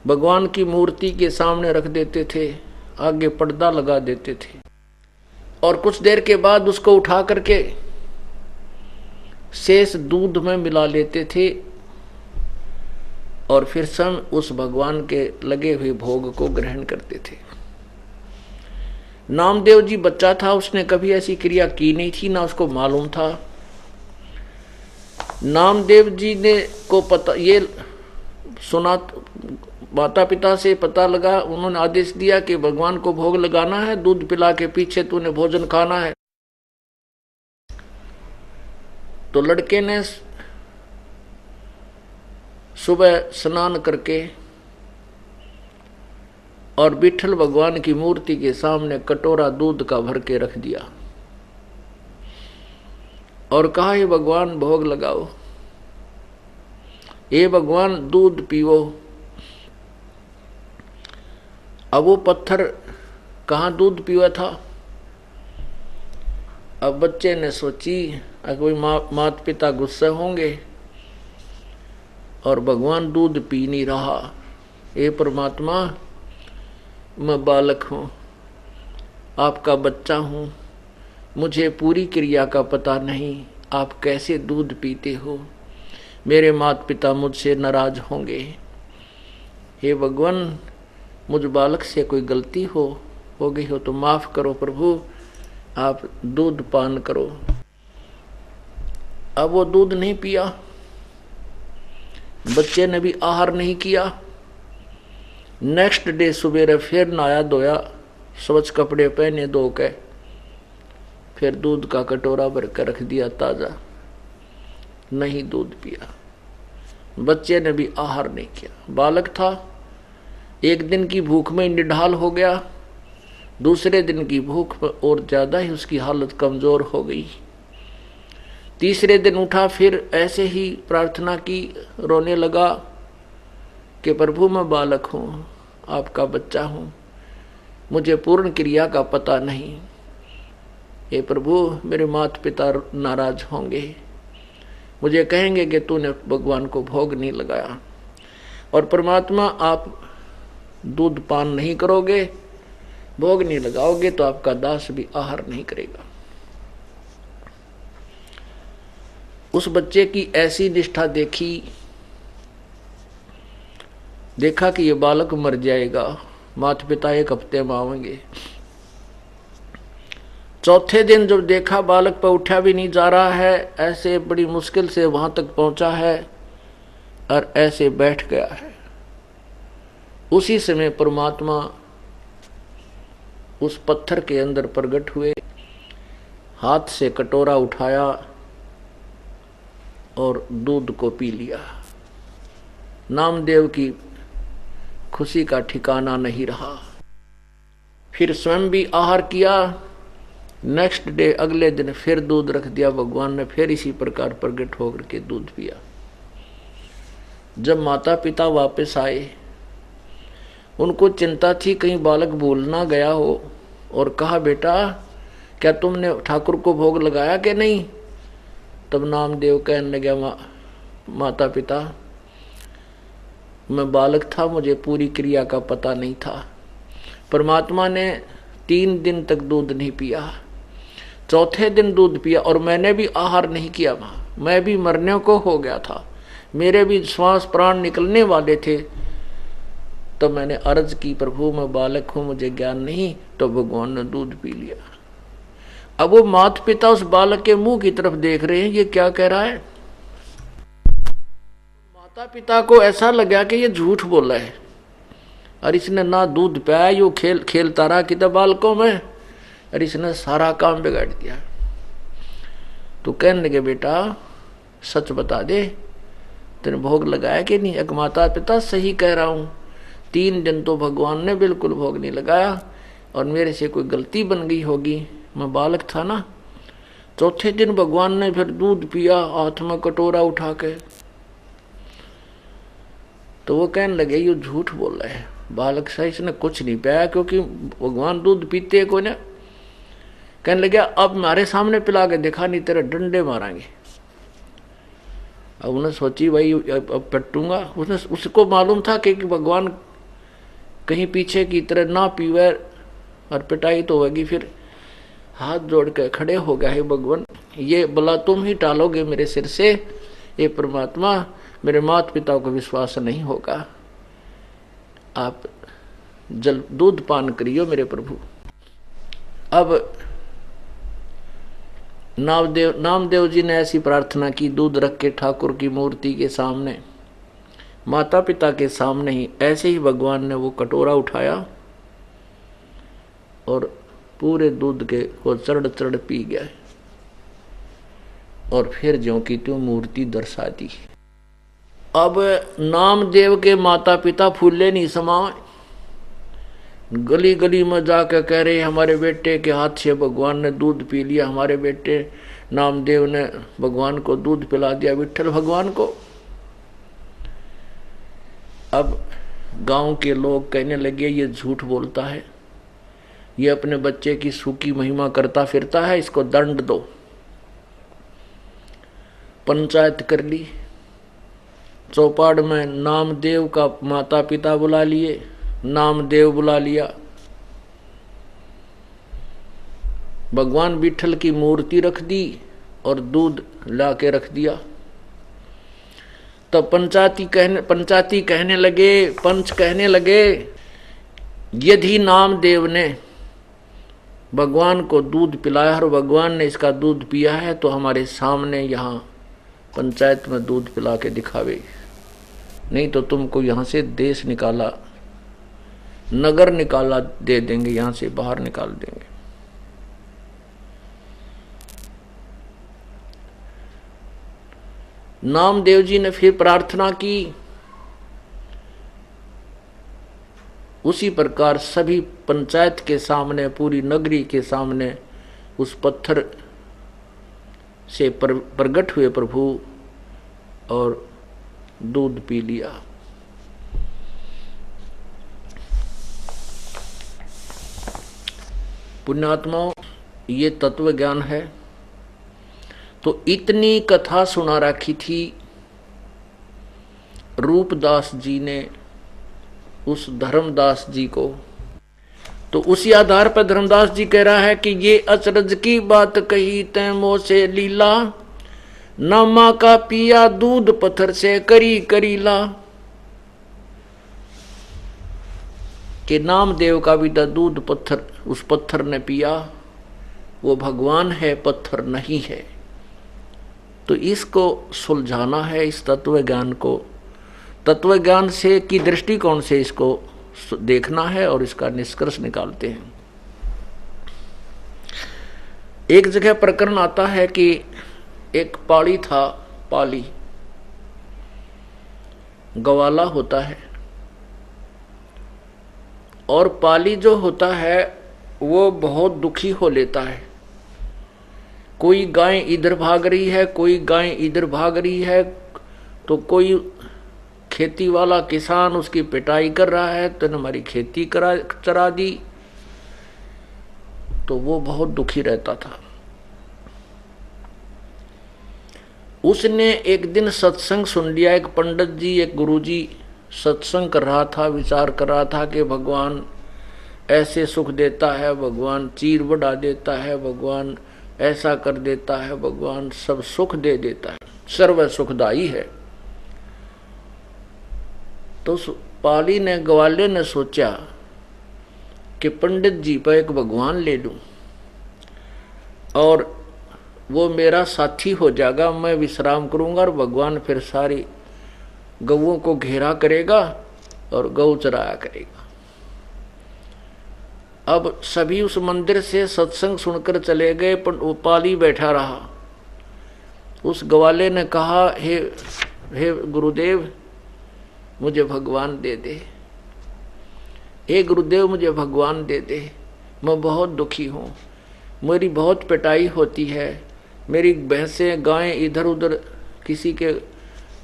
भगवान की मूर्ति के सामने रख देते थे, आगे पर्दा लगा देते थे और कुछ देर के बाद उसको उठा करके शेष दूध में मिला लेते थे और फिर स्वयं उस भगवान के लगे हुए भोग को ग्रहण करते थे। नामदेव जी बच्चा था, उसने कभी ऐसी क्रिया की नहीं थी, ना उसको मालूम था। नामदेव जी ने को पता ये सुना, माता पिता से पता लगा, उन्होंने आदेश दिया कि भगवान को भोग लगाना है, दूध पिला के पीछे तूने भोजन खाना है। तो लड़के ने सुबह स्नान करके और विठल भगवान की मूर्ति के सामने कटोरा दूध का भर के रख दिया और कहा, हे भगवान भोग लगाओ, हे भगवान दूध पीओ। अब वो पत्थर कहाँ दूध पीवा था। अब बच्चे ने सोची कोई माता पिता गुस्से होंगे और भगवान दूध पी नहीं रहा। हे परमात्मा मैं बालक हूँ, आपका बच्चा हूँ, मुझे पूरी क्रिया का पता नहीं, आप कैसे दूध पीते हो, मेरे माता पिता मुझसे नाराज होंगे। हे भगवान मुझ बालक से कोई गलती हो गई हो तो माफ करो प्रभु, आप दूध पान करो। अब वो दूध नहीं पिया, बच्चे ने भी आहार नहीं किया। नेक्स्ट डे सुबेरे फिर नहाया धोया, स्वच्छ कपड़े पहने धो के फिर दूध का कटोरा भर कर रख दिया ताजा, नहीं दूध पिया। बच्चे ने भी आहार नहीं किया। बालक था, एक दिन की भूख में निढाल हो गया, दूसरे दिन की भूख में और ज्यादा ही उसकी हालत कमजोर हो गई। तीसरे दिन उठा, फिर ऐसे ही प्रार्थना की, रोने लगा कि प्रभु मैं बालक हूँ, आपका बच्चा हूँ, मुझे पूर्ण क्रिया का पता नहीं, हे प्रभु मेरे माता पिता नाराज होंगे, मुझे कहेंगे कि तूने भगवान को भोग नहीं लगाया। और परमात्मा आप दूध पान नहीं करोगे, भोग नहीं लगाओगे, तो आपका दास भी आहार नहीं करेगा। उस बच्चे की ऐसी निष्ठा देखा कि ये बालक मर जाएगा। माता पिता 1 हफ्ते में आवेंगे। चौथे दिन जब देखा बालक पर उठा भी नहीं जा रहा है, ऐसे बड़ी मुश्किल से वहां तक पहुंचा है और ऐसे बैठ गया है, उसी समय परमात्मा उस पत्थर के अंदर प्रकट हुए, हाथ से कटोरा उठाया और दूध को पी लिया। नामदेव की खुशी का ठिकाना नहीं रहा। फिर स्वयं भी आहार किया। नेक्स्ट डे, अगले दिन फिर दूध रख दिया भगवान ने, फिर इसी प्रकार प्रकट होकर के दूध पिया। जब माता पिता वापस आए, उनको चिंता थी कहीं बालक भूल ना गया हो, और कहा बेटा क्या तुमने ठाकुर को भोग लगाया कि नहीं? तब नामदेव कहने लगा माता पिता, मैं बालक था, मुझे पूरी क्रिया का पता नहीं था। परमात्मा ने 3 दिन तक दूध नहीं पिया, चौथे दिन दूध पिया, और मैंने भी आहार नहीं किया। मैं भी मरने को हो गया था, मेरे भी श्वास प्राण निकलने वाले थे। तो मैंने अर्ज की, प्रभु मैं बालक हूं, मुझे ज्ञान नहीं। तो भगवान ने दूध पी लिया। अब वो माता पिता उस बालक के मुंह की तरफ देख रहे हैं, ये क्या कह रहा है। माता पिता को ऐसा लगा कि ये झूठ बोला है, और इसने ना दूध पिया, यो खेलता रहा कितना बालकों में, और इसने सारा काम बिगाड़ दिया। तो कहने लगे बेटा सच बता दे, तेने भोग लगाया कि नहीं? एक माता पिता सही कह रहा हूं, 3 दिन तो भगवान ने बिल्कुल भोग नहीं लगाया, और मेरे से कोई गलती बन गई होगी, मैं बालक था ना। चौथे दिन भगवान ने फिर दूध पिया, हाथ में कटोरा उठा के। तो वो कहने लगे ये झूठ बोल रहा है, बालक सा इसने कुछ नहीं पिया, क्योंकि भगवान दूध पीते को ने। कहने लगे अब हमारे सामने पिला के दिखा, नहीं तेरे डंडे मारेंगे। अब उन्हें सोची भाई अब पटूंगा। उसको मालूम था कि भगवान कहीं पीछे की तरह ना पीवे और पिटाई तो होगी। फिर हाथ जोड़ के खड़े हो गया, है भगवान ये भला तुम ही टालोगे मेरे सिर से, ये परमात्मा मेरे माता पिता को विश्वास नहीं होगा, आप जल दूध पान करियो मेरे प्रभु। अब नामदेव जी ने ऐसी प्रार्थना की, दूध रख के ठाकुर की मूर्ति के सामने, माता पिता के सामने ही। ऐसे ही भगवान ने वो कटोरा उठाया और पूरे दूध के को चढ़ पी गया, और फिर ज्यों की त्यों मूर्ति दर्शा दी। अब नामदेव के माता पिता फूले नहीं समाए, गली गली में जाकर कह रहे हमारे बेटे के हाथ से भगवान ने दूध पी लिया, हमारे बेटे नामदेव ने भगवान को दूध पिला दिया, विट्ठल भगवान को। अब गांव के लोग कहने लगे ये झूठ बोलता है, ये अपने बच्चे की सूखी महिमा करता फिरता है, इसको दंड दो। पंचायत कर ली, चौपाड़ में नामदेव का माता पिता बुला लिए, नामदेव बुला लिया, भगवान विट्ठल की मूर्ति रख दी और दूध ला के रख दिया। तब पंचायती कहने लगे, पंच कहने लगे यदि नामदेव ने भगवान को दूध पिलाया और भगवान ने इसका दूध पिया है तो हमारे सामने यहाँ पंचायत में दूध पिला के दिखावे, नहीं तो तुमको यहाँ से देश निकाला, नगर निकाला दे देंगे, यहाँ से बाहर निकाल देंगे। नामदेव जी ने फिर प्रार्थना की। उसी प्रकार सभी पंचायत के सामने, पूरी नगरी के सामने उस पत्थर से प्रकट हुए प्रभु और दूध पी लिया। पुण्यात्माओं, ये तत्व ज्ञान है। तो इतनी कथा सुना रखी थी रूपदास जी ने उस धर्मदास जी को। तो उसी आधार पर धर्मदास जी कह रहा है कि ये अचरज की बात कही तै मोह से लीला, न माँ का पिया दूध पत्थर से करी करीला। कि नामदेव का भी दूध पत्थर उस पत्थर ने पिया, वो भगवान है, पत्थर नहीं है। तो इसको सुलझाना है, इस तत्व ज्ञान को तत्व ज्ञान से की दृष्टिकोण से इसको देखना है और इसका निष्कर्ष निकालते हैं। एक जगह प्रकरण आता है कि एक पाली था, पाली गवाला होता है, और पाली जो होता है वो बहुत दुखी हो लेता है। कोई गाय इधर भाग रही है, कोई गाय इधर भाग रही है, तो कोई खेती वाला किसान उसकी पिटाई कर रहा है, तो हमारी खेती चरा दी। तो वो बहुत दुखी रहता था। उसने एक दिन सत्संग सुन लिया। एक पंडित जी, एक गुरुजी सत्संग कर रहा था, विचार कर रहा था कि भगवान ऐसे सुख देता है, भगवान चीर बढ़ा देता है, भगवान ऐसा कर देता है, भगवान सब सुख दे देता है, सर्व सुखदाई है। तो पाली ने, ग्वाले ने सोचा कि पंडित जी पर एक भगवान ले लूं और वो मेरा साथी हो जाएगा, मैं विश्राम करूंगा और भगवान फिर सारी गौओं को घेरा करेगा और गौ चराया करेगा। अब सभी उस मंदिर से सत्संग सुनकर चले गए, पर वो पाली बैठा रहा। उस ग्वाले ने कहा, हे गुरुदेव मुझे भगवान दे दे, हे गुरुदेव मुझे भगवान दे दे, मैं बहुत दुखी हूँ, मेरी बहुत पिटाई होती है, मेरी भैंसें गायें इधर उधर किसी के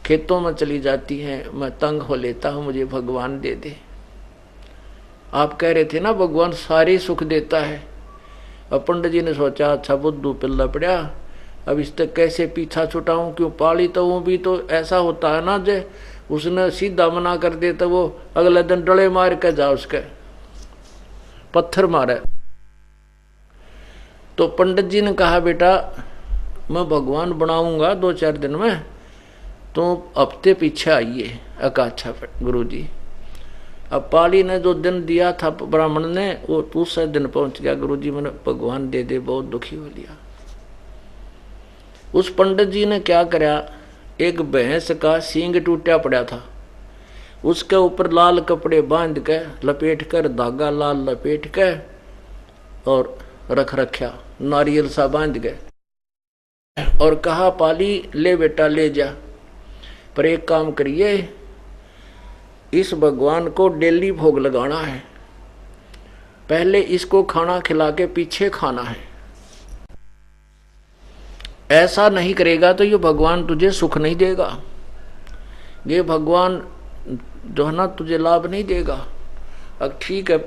खेतों में चली जाती हैं, मैं तंग हो लेता हूँ, मुझे भगवान दे दे। आप कह रहे थे ना भगवान सारे सुख देता है। अब पंडित जी ने सोचा, अच्छा बुद्धू पिल्ला पड़ा, अब इस तक कैसे पीछा छुटाऊं, क्यों पाली तो वो भी तो ऐसा होता है ना, जे उसने सीधा मना कर दे तो वो अगले दिन डले मार के जा, उसके पत्थर मारे। तो पंडित जी ने कहा, बेटा मैं भगवान बनाऊंगा 2-4 दिन में, तो हफ्ते पीछे आइए। अच्छा गुरु जी। अब पाली ने जो दिन दिया था ब्राह्मण ने, वो दूसरे दिन पहुंच गया। गुरु जी मैंने भगवान दे दे, बहुत दुखी हो लिया। उस पंडित जी ने क्या करा, एक भैंस का सींग टूटा पड़ा था, उसके ऊपर लाल कपड़े बांध के लपेट कर, धागा लाल लपेट के और रख रखा, नारियल सा बांध गए, और कहा पाली ले बेटा ले जा, पर एक काम करिए, इस भगवान को डेली भोग लगाना है, पहले इसको खाना खिला के पीछे खाना है। ऐसा नहीं करेगा तो ये भगवान तुझे सुख नहीं देगा, ये भगवान जो है ना तुझे लाभ नहीं देगा। अब ठीक है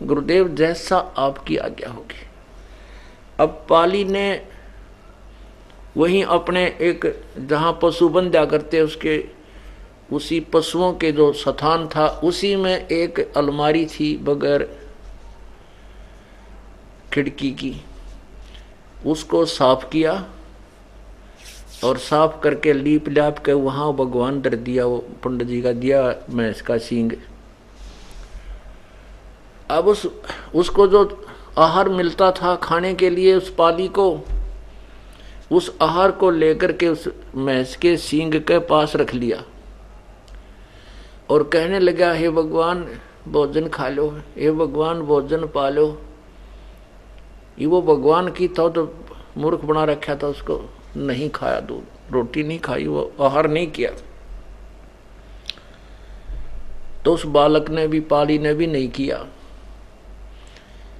गुरुदेव, जैसा आपकी आज्ञा होगी। अब पाली ने वहीं अपने एक जहाँ पशु बंधा करते उसके उसी पशुओं के जो स्थान था, उसी में एक अलमारी थी बगैर खिड़की की, उसको साफ किया और साफ करके लीप लाप के वहाँ भगवान धर दिया, वो पंडित जी का दिया भैंस का सींग। अब उसको जो आहार मिलता था खाने के लिए उस पाली को, उस आहार को लेकर के उस भैंस के सींग के पास रख लिया और कहने लगा, हे भगवान भोजन खा लो, हे भगवान भोजन पा लो। ये वो भगवान की था तो मूर्ख बना रखा था, उसको नहीं खाया, दूध रोटी नहीं खाई, वो आहार नहीं किया। तो उस बालक ने भी, पाली ने भी नहीं किया।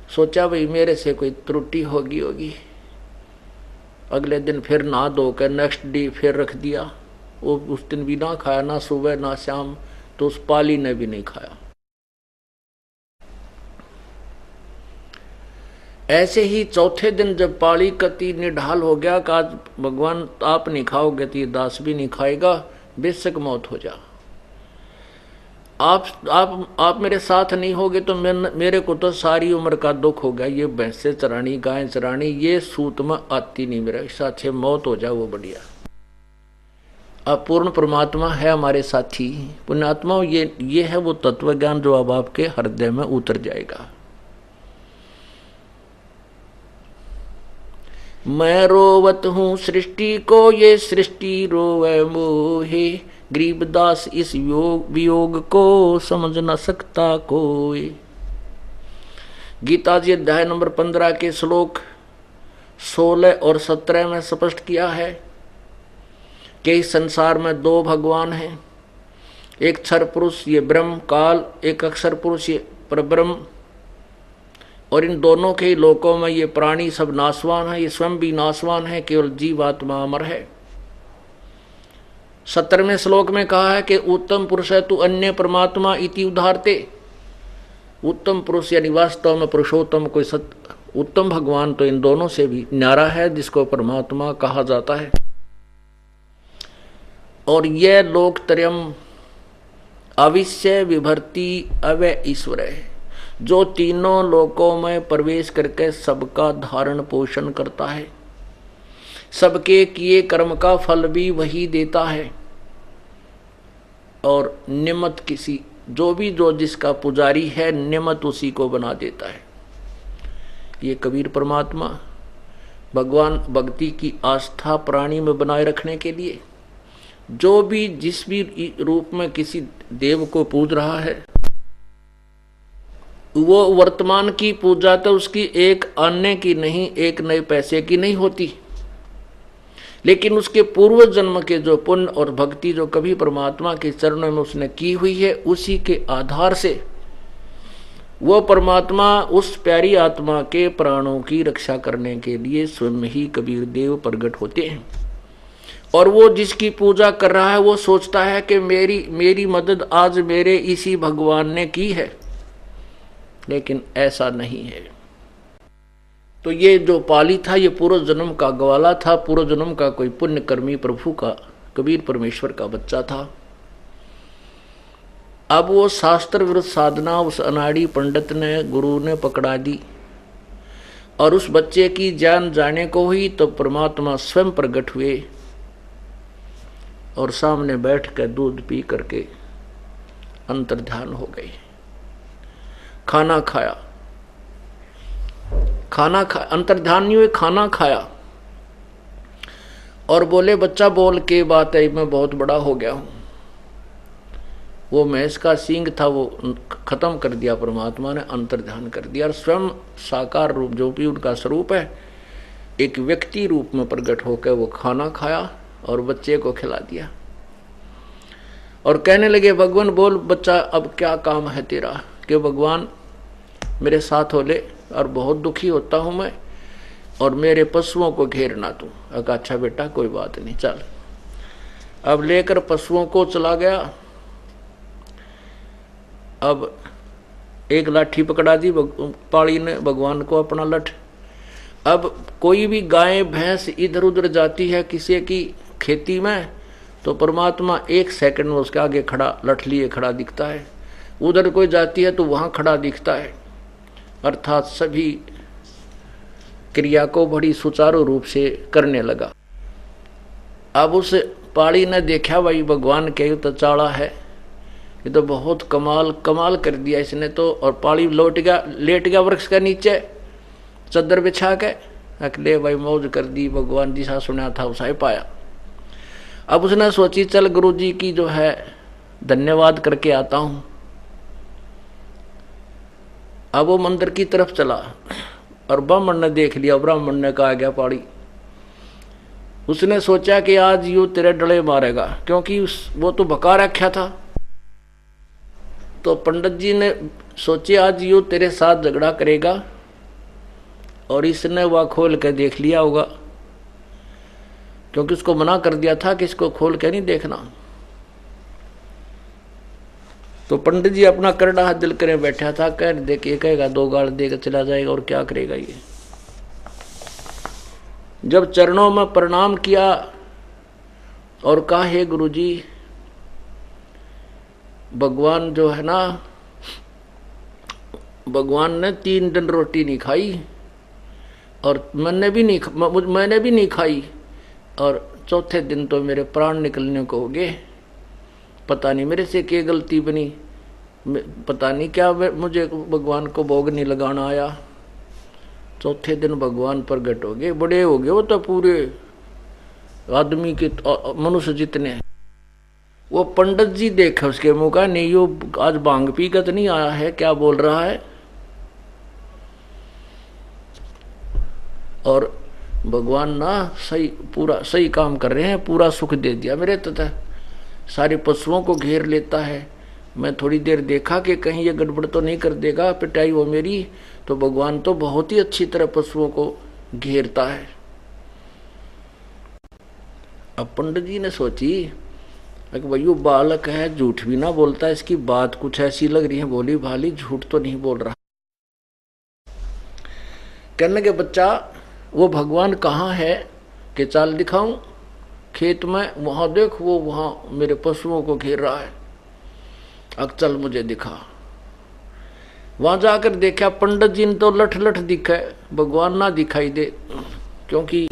सोचा भाई मेरे से कोई त्रुटि होगी। अगले दिन फिर नहा धो कर नेक्स्ट डे फिर रख दिया, वो उस दिन भी ना खाया, ना सुबह ना शाम। तो उस पाली ने भी नहीं खाया। ऐसे ही चौथे दिन जब पाली कति निढाल हो गया कि आज भगवान आप नहीं खाओगे तो ये दास भी नहीं खाएगा, बेशक मौत हो जा, आप मेरे साथ नहीं होगे तो मेरे को तो सारी उम्र का दुख हो गया। ये भैंसे चरानी, गाय चरानी, ये सूत में आती नहीं मेरा, इससे अच्छे मौत हो जाए वो बढ़िया। अब पूर्ण परमात्मा है हमारे साथी पुण्यात्मा, ये है वो तत्व ज्ञान जो अब आपके हृदय में उतर जाएगा। मैं रोवत हूँ सृष्टि को, ये सृष्टि रोवे मोहे, गरीबदास इस वियोग को समझ न सकता कोई। गीता जी अध्याय नंबर 15 के श्लोक 16 और 17 में स्पष्ट किया है कि इस संसार में दो भगवान हैं, एक क्षर पुरुष ये ब्रह्म काल, एक अक्षर पुरुष ये परब्रह्म, और इन दोनों के लोकों में ये प्राणी सब नाशवान है, ये स्वयं भी नाशवान है, केवल जीवात्मा अमर है। 17वें श्लोक में कहा है कि उत्तम पुरुष है तू अन्य परमात्मा इति उदाहरते। उत्तम पुरुष यानी वास्तव में पुरुषोत्तम कोई उत्तम भगवान तो इन दोनों से भी न्यारा है, जिसको परमात्मा कहा जाता है। और यह लोकत्रयम् अविश्य विभर्ति अव्यय ईश्वर है, जो तीनों लोकों में प्रवेश करके सबका धारण पोषण करता है, सबके किए कर्म का फल भी वही देता है, और निमित्त किसी जो जिसका पुजारी है निमित्त उसी को बना देता है। ये कबीर परमात्मा भगवान भक्ति की आस्था प्राणी में बनाए रखने के लिए जो भी जिस भी रूप में किसी देव को पूज रहा है, वो वर्तमान की पूजा तो उसकी एक अन्य की नहीं, एक नए पैसे की नहीं होती, लेकिन उसके पूर्व जन्म के जो पुण्य और भक्ति जो कभी परमात्मा के चरणों में उसने की हुई है, उसी के आधार से वो परमात्मा उस प्यारी आत्मा के प्राणों की रक्षा करने के लिए स्वयं ही कबीर देव प्रकट होते हैं। और वो जिसकी पूजा कर रहा है वो सोचता है कि मेरी मदद आज मेरे इसी भगवान ने की है, लेकिन ऐसा नहीं है। तो ये जो पाली था ये पूर्व जन्म का ग्वाला था, पूर्व जन्म का कोई पुण्यकर्मी प्रभु का, कबीर परमेश्वर का बच्चा था। अब वो शास्त्र विरुद्ध साधना उस अनाड़ी पंडित ने, गुरु ने पकड़ा दी, और उस बच्चे की जान जाने को ही तो परमात्मा स्वयं प्रकट हुए और सामने बैठ कर दूध पी करके अंतर्ध्यान हो गए। खाना खाया, अंतर्ध्यान नहीं हुए, खाना खाया और बोले बच्चा बोल के बात है मैं बहुत बड़ा हो गया हूं। वो भैंस का सींग था वो खत्म कर दिया परमात्मा ने, अंतर्ध्यान कर दिया, और स्वयं साकार रूप जो भी उनका स्वरूप है एक व्यक्ति रूप में प्रकट होकर वो खाना खाया और बच्चे को खिला दिया। और कहने लगे भगवान बोल बच्चा अब क्या काम है तेरा, कि भगवान मेरे साथ हो ले और बहुत दुखी होता हूं मैं, और मेरे पशुओं को घेरना तू। अच्छा बेटा कोई बात नहीं चल। अब लेकर पशुओं को चला गया। अब एक लाठी पकड़ा दी पाड़ी ने भगवान को अपना लठ। अब कोई भी गाय भैंस इधर उधर जाती है किसी की खेती में तो परमात्मा एक सेकंड में उसके आगे खड़ा लठ लिए खड़ा दिखता है, उधर कोई जाती है तो वहां खड़ा दिखता है। अर्थात सभी क्रिया को बड़ी सुचारू रूप से करने लगा। अब उस पाड़ी ने देखा भाई भगवान के तो चाड़ा है, ये तो बहुत कमाल कर दिया इसने तो। और पाड़ी लेट गया वृक्ष के नीचे चद्दर बिछा के, अकेले भाई मौज कर दी, भगवान जिसा सुना था उसा ही पाया। अब उसने सोची चल गुरुजी की जो है धन्यवाद करके आता हूं। अब वो मंदिर की तरफ चला और ब्राह्मण ने देख लिया, ब्राह्मण ने कहा गया पाड़ी। उसने सोचा कि आज यूं तेरे डले मारेगा, क्योंकि वो तो भका रखा था। तो पंडित जी ने सोचे आज यूं तेरे साथ झगड़ा करेगा, और इसने वह खोल के देख लिया होगा, क्योंकि उसको मना कर दिया था कि इसको खोल के नहीं देखना। तो पंडित जी अपना करड़ा हाथ दिल करे बैठा था, कह दे के कहेगा दो गाल देकर चला जाएगा और क्या करेगा ये। जब चरणों में प्रणाम किया और कहा, हे गुरुजी, भगवान जो है ना, भगवान ने 3 दिन रोटी नहीं खाई और मैंने भी नहीं खाई, और चौथे दिन तो मेरे प्राण निकलने को हो गए। पता नहीं मेरे से क्या गलती बनी, पता नहीं क्या मुझे भगवान को भोग नहीं लगाना आया। चौथे दिन भगवान प्रगट हो गए, बड़े हो गए वो तो, पूरे आदमी के मनुष्य जितने। वो पंडित जी देखे उसके मुंह का, नहीं यो आज भांग पी कर तो नहीं आया है, क्या बोल रहा है। और भगवान ना पूरा सही काम कर रहे हैं, पूरा सुख दे दिया मेरे तथा। सारे पशुओं को घेर लेता है। मैं थोड़ी देर देखा कि कहीं ये गड़बड़ तो नहीं कर देगा, पिटाई वो मेरी, तो भगवान तो बहुत ही अच्छी तरह पशुओं को घेरता है। अब पंडित जी ने सोची कि भाई वो बालक है, झूठ भी ना बोलता, इसकी बात कुछ ऐसी लग रही है, भोली भाली, झूठ तो नहीं बोल रहा। कहने के, बच्चा वो भगवान कहाँ है कि चाल दिखाऊं? खेत में, वहां देख, वो वहां मेरे पशुओं को घेर रहा है। अब चल मुझे दिखा। वहां जाकर देखा, पंडित जी ने तो लठ लठ दिखा, भगवान ना दिखाई दे, क्योंकि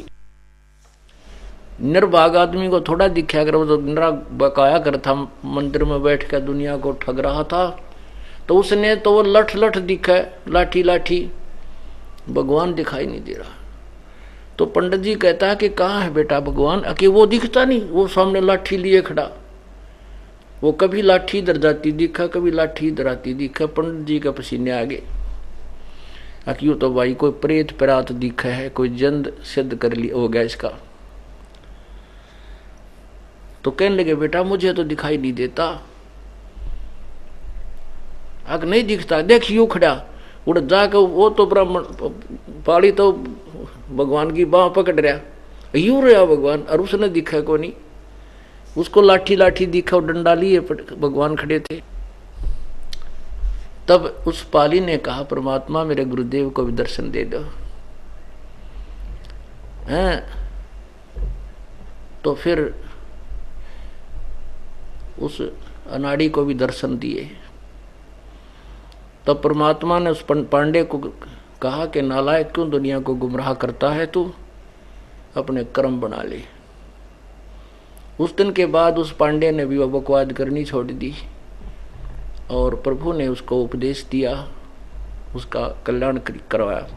निर्भाग आदमी को थोड़ा दिखा, अगर वो तो बकाया कर था, मंदिर में बैठ कर दुनिया को ठग रहा था, तो उसने तो वो लठ लठ दिखा, लाठी लाठी, भगवान दिखाई नहीं दे रहा। तो पंडित जी कहता है कि कहाँ है बेटा भगवान? कि वो दिखता नहीं, वो सामने लाठी लिए खड़ा, वो कभी लाठी इधर जाती दिखा, कभी लाठी इधर आती दिखा। पंडित जी का पसीने आ गए। यूँ तो भाई कोई प्रेत परात दिखा है, कोई जंद सिद्ध कर लिया हो गया इसका। तो कहने लगे, बेटा मुझे तो दिखाई नहीं देता। अगर नहीं दिखता, देख यूं खड़ा, उड़ जाकर वो तो ब्राह्मण पाड़ी तो भगवान की बाह पकड़ रहा, यूं रहा भगवान, और उसने दिखा को नहीं, उसको लाठी लाठी दिखा, और डंडा लिए भगवान खड़े थे। तब उस पाली ने कहा, परमात्मा मेरे गुरुदेव को भी दर्शन दे दो। हैं? तो फिर उस अनाड़ी को भी दर्शन दिए। तब परमात्मा ने उस पांडे को कहा कि नालायक, क्यों दुनिया को गुमराह करता है तू, अपने कर्म बना ले। उस दिन के बाद उस पांडे ने भी बकवाद करनी छोड़ दी, और प्रभु ने उसको उपदेश दिया, उसका कल्याण करवाया।